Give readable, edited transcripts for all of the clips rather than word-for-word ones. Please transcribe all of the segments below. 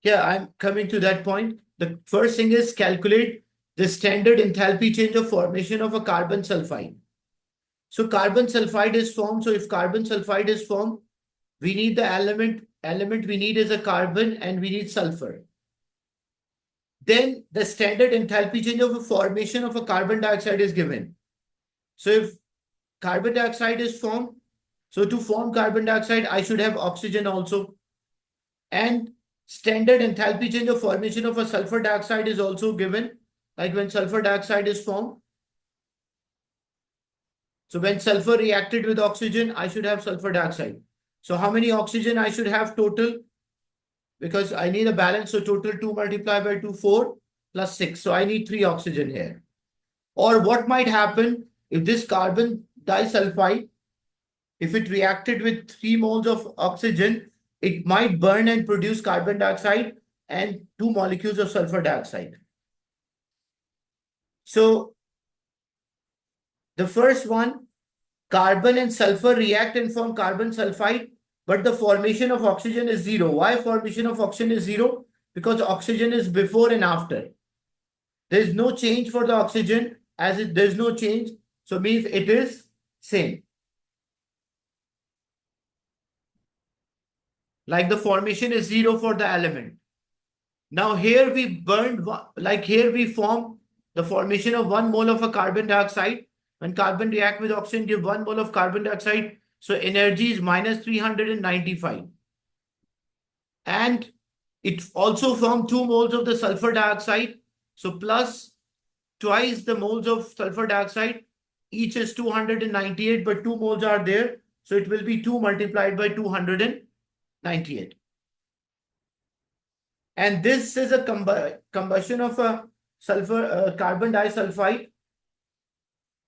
Yeah, I'm coming to that point. The first thing is calculate the standard enthalpy change of formation of a carbon sulfide. So carbon sulfide is formed. So if carbon sulfide is formed, we need the element we need is a carbon and we need sulfur. Then the standard enthalpy change of a formation of a carbon dioxide is given. So if carbon dioxide is formed, so to form carbon dioxide, I should have oxygen also. And standard enthalpy change of formation of a sulfur dioxide is also given, like when sulfur dioxide is formed. So when sulfur reacted with oxygen, I should have sulfur dioxide. So how many oxygen I should have total? Because I need a balance. So total 2 multiplied by 2, 4 plus 6. So I need 3 oxygen here. Or what might happen if this carbon disulfide, if it reacted with 3 moles of oxygen, it might burn and produce carbon dioxide and 2 molecules of sulfur dioxide. So the first one, carbon and sulfur react and form carbon sulfide, but the formation of oxygen is 0. Why formation of oxygen is 0? Because oxygen is before and after. There is no change for the oxygen, as there's no change. So means it is same. Like the formation is 0 for the element. Now here we burned, like here we form the formation of 1 mole of a carbon dioxide. When carbon react with oxygen, give 1 mole of carbon dioxide. So energy is minus 395. And it also formed 2 moles of the sulfur dioxide. So plus twice the moles of sulfur dioxide. Each is 298, but 2 moles are there. So it will be 2 multiplied by 298. And this is a combustion of a carbon disulfide.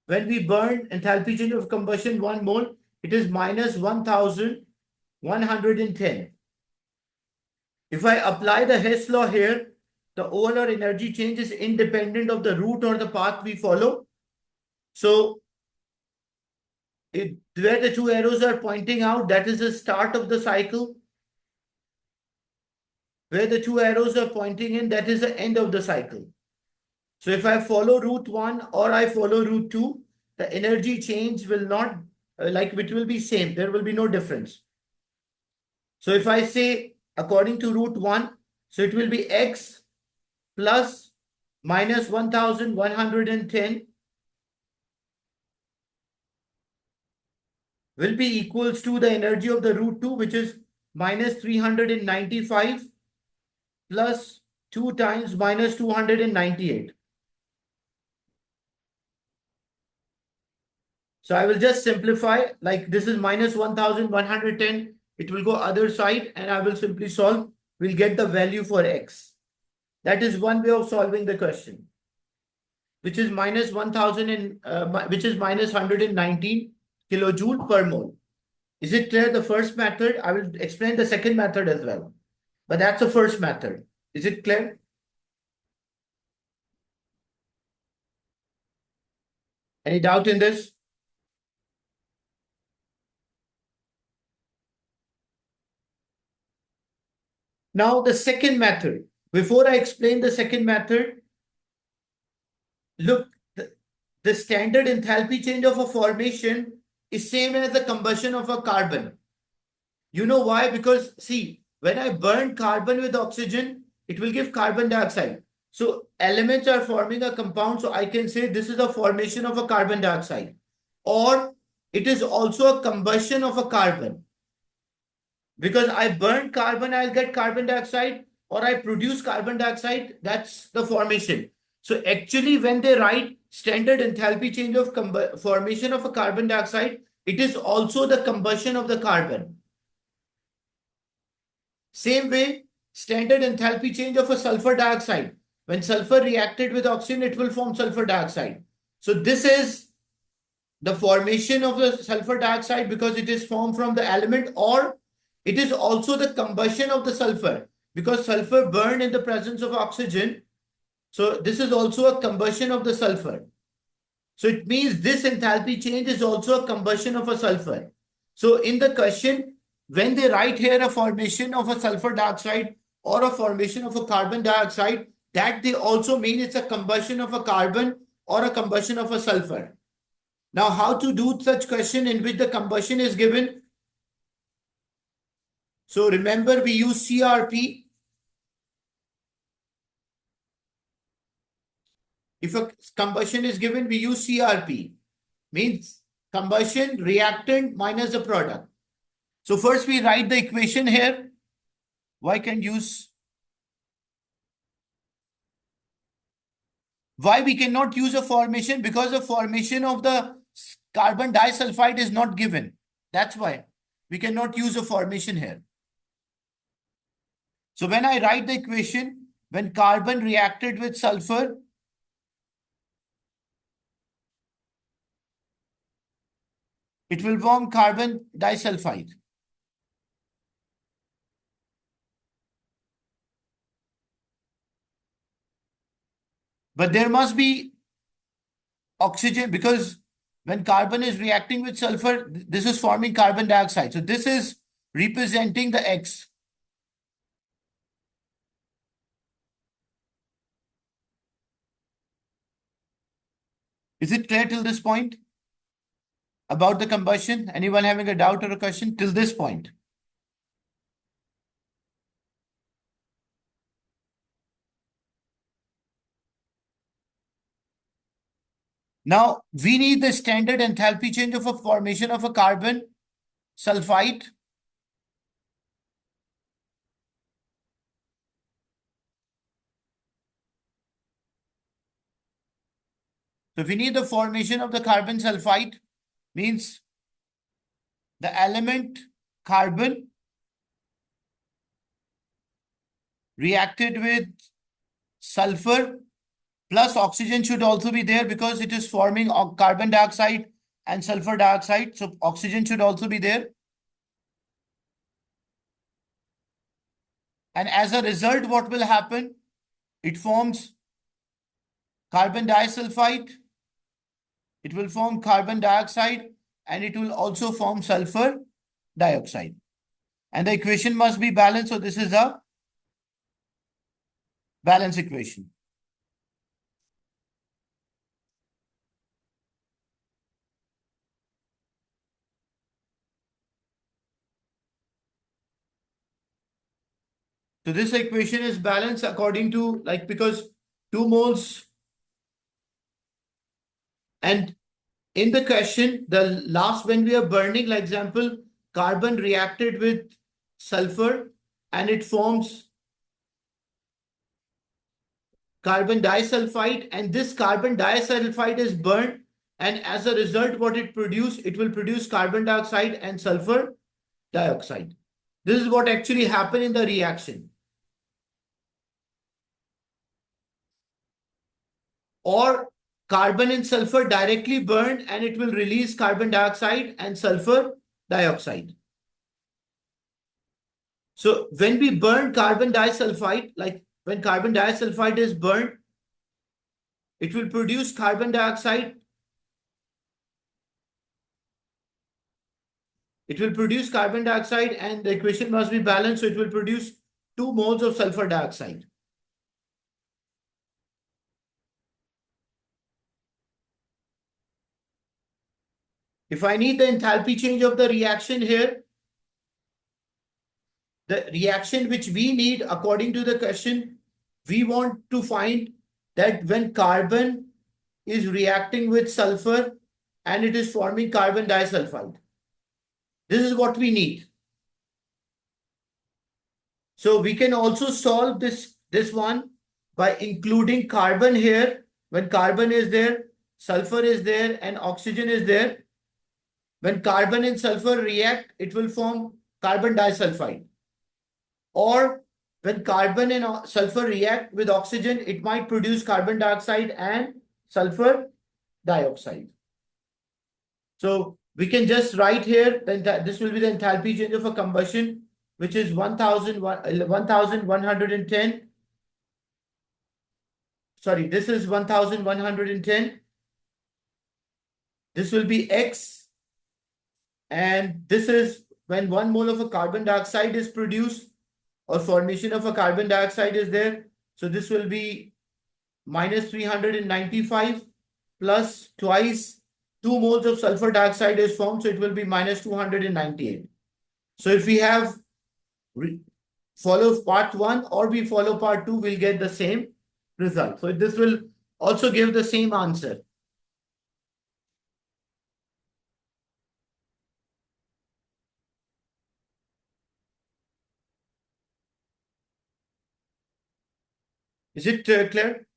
When we burn enthalpy change of combustion 1 mole, it is minus 1110. If I apply the Hess law here, the overall energy change is independent of the route or the path we follow. So where the 2 arrows are pointing out, that is the start of the cycle. Where the 2 arrows are pointing in, that is the end of the cycle. So if I follow route 1 or I follow route 2, the energy change will not, it will be same. There will be no difference. So if I say according to route 1, so it will be x plus minus 1110 will be equals to the energy of the route 2, which is minus 395 plus 2 times minus 298. So I will just simplify, like this is minus 1110. It will go other side and I will simply solve. We'll get the value for x. That is one way of solving the question, which is minus 1000 which is minus 119 kilojoule per mole. Is it clear, the first method? I will explain the second method as well. But that's the first method. Is it clear? Any doubt in this? Now the second method. Before I explain the second method, look, the standard enthalpy change of a formation is same as the combustion of a carbon. You know why? Because see, when I burn carbon with oxygen, it will give carbon dioxide. So elements are forming a compound. So I can say this is a formation of a carbon dioxide, or it is also a combustion of a carbon. Because I burn carbon, I'll get carbon dioxide, or I produce carbon dioxide. That's the formation. So actually, when they write standard enthalpy change of formation of a carbon dioxide, it is also the combustion of the carbon. Same way, standard enthalpy change of a sulfur dioxide. When sulfur reacted with oxygen, it will form sulfur dioxide. So this is the formation of the sulfur dioxide because it is formed from the element, or it is also the combustion of the sulfur because sulfur burned in the presence of oxygen. So this is also a combustion of the sulfur. So it means this enthalpy change is also a combustion of a sulfur. So in the question, when they write here a formation of a sulfur dioxide or a formation of a carbon dioxide, that they also mean it's a combustion of a carbon or a combustion of a sulfur. Now, how to do such question in which the combustion is given? So remember, we use CRP. If a combustion is given, we use CRP. Means combustion reactant minus the product. So first we write the equation here. Why we cannot use a formation? Because the formation of the carbon disulfide is not given. That's why we cannot use a formation here. So when I write the equation, when carbon reacted with sulfur, it will form carbon disulfide. But there must be oxygen, because when carbon is reacting with sulfur, this is forming carbon dioxide. So this is representing the X. Is it clear till this point about the combustion? Anyone having a doubt or a question till this point? Now, we need the standard enthalpy change of a formation of a carbon sulfide. So we need the formation of the carbon sulfide, means the element carbon reacted with sulfur plus oxygen should also be there, because it is forming carbon dioxide and sulfur dioxide. So oxygen should also be there. And as a result, what will happen? It forms carbon disulfide. It will form carbon dioxide, and it will also form sulfur dioxide. And the equation must be balanced. So this is a balance equation. So this equation is balanced according to, like, because 2 moles, and in the question, the last, when we are burning, like example, carbon reacted with sulfur and it forms carbon disulfide, and this carbon disulfide is burned, and as a result, what it will produce carbon dioxide and sulfur dioxide. This is what actually happened in the reaction. Or carbon and sulfur directly burned, and it will release carbon dioxide and sulfur dioxide. So when we burn carbon disulfide, like when carbon disulfide is burned, it will produce carbon dioxide. It will produce carbon dioxide, and the equation must be balanced. So it will produce 2 moles of sulfur dioxide. If I need the enthalpy change of the reaction here, the reaction which we need according to the question, we want to find that when carbon is reacting with sulfur and it is forming carbon disulfide. This is what we need. So we can also solve this one by including carbon here. When carbon is there, sulfur is there, and oxygen is there. When carbon and sulfur react, it will form carbon disulfide. Or when carbon and sulfur react with oxygen, it might produce carbon dioxide and sulfur dioxide. So we can just write here that this will be the enthalpy change of a combustion, which is 1110. Sorry, this is 1110. This will be X. And this is when 1 mole of a carbon dioxide is produced. or formation of a carbon dioxide is there. So this will be minus 395 plus twice 2 moles of sulfur dioxide is formed. So it will be minus 298. So if we have follow part 1 or we follow part 2, we'll get the same result. So this will also give the same answer. Is it clear?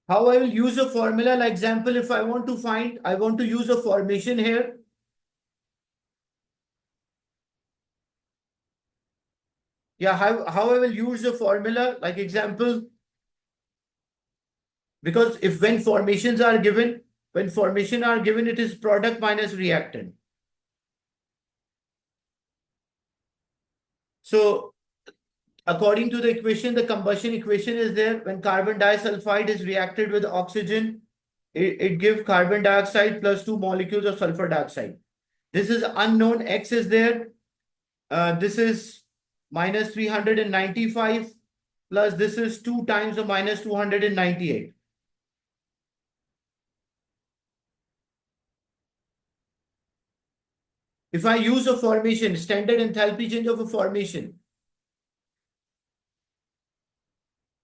How I will use a formula, like example, if I want to use a formation here. Yeah, how I will use the formula, like example, because if when formations are given, it is product minus reactant. So according to the equation, the combustion equation is there. When carbon disulfide is reacted with oxygen, it gives carbon dioxide plus 2 molecules of sulfur dioxide. This is unknown, X is there. This is minus 395 plus this is 2 times the minus 298. If I use a formation, standard enthalpy change of a formation.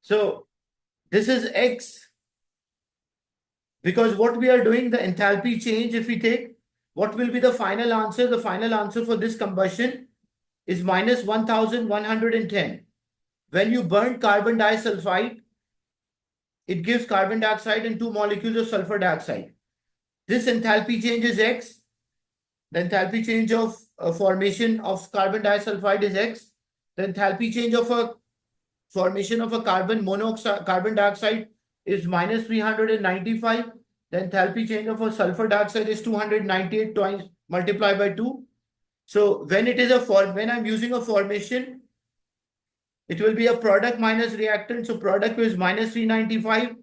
So this is X, because what we are doing, the enthalpy change, if we take, what will be the final answer? The final answer for this combustion is minus 1110. When you burn carbon disulfide, it gives carbon dioxide and 2 molecules of sulfur dioxide. This enthalpy change is X. The enthalpy change of formation of carbon disulfide is X. The enthalpy change of a formation of a carbon dioxide is minus 395. The enthalpy change of a sulfur dioxide is 298 times multiplied by 2. So when I'm using a formation, it will be a product minus reactant. So product is minus 395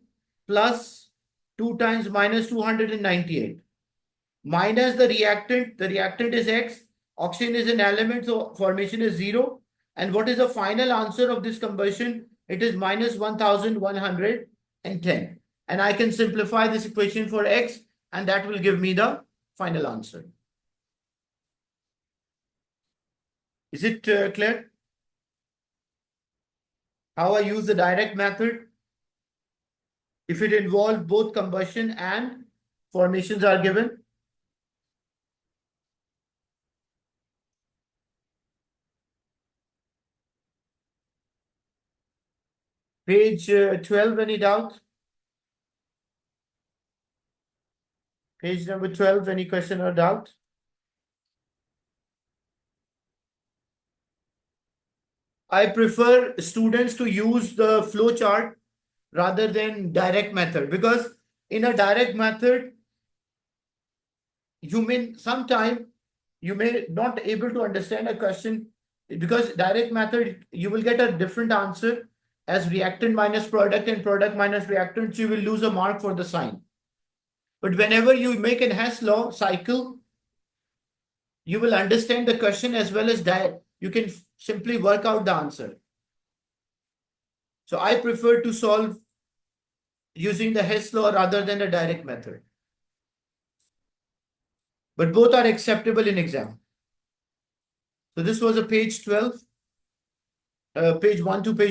plus 2 times minus 298 minus the reactant. The reactant is X. Oxygen is an element, so formation is 0. And what is the final answer of this combustion? It is minus 1110. And I can simplify this equation for X, and that will give me the final answer. Is it clear? How I use the direct method? If it involves both combustion and formations are given. Page 12, any doubt? Page number 12, any question or doubt? I prefer students to use the flow chart rather than direct method, because in a direct method, you may not able to understand a question, because direct method, you will get a different answer as reactant minus product and product minus reactant. You will lose a mark for the sign. But whenever you make an Hess law cycle, you will understand the question as well as that. You can simply work out the answer. So I prefer to solve using the Hess law rather than the direct method. But both are acceptable in exam. So this was a page 12, page 1 to page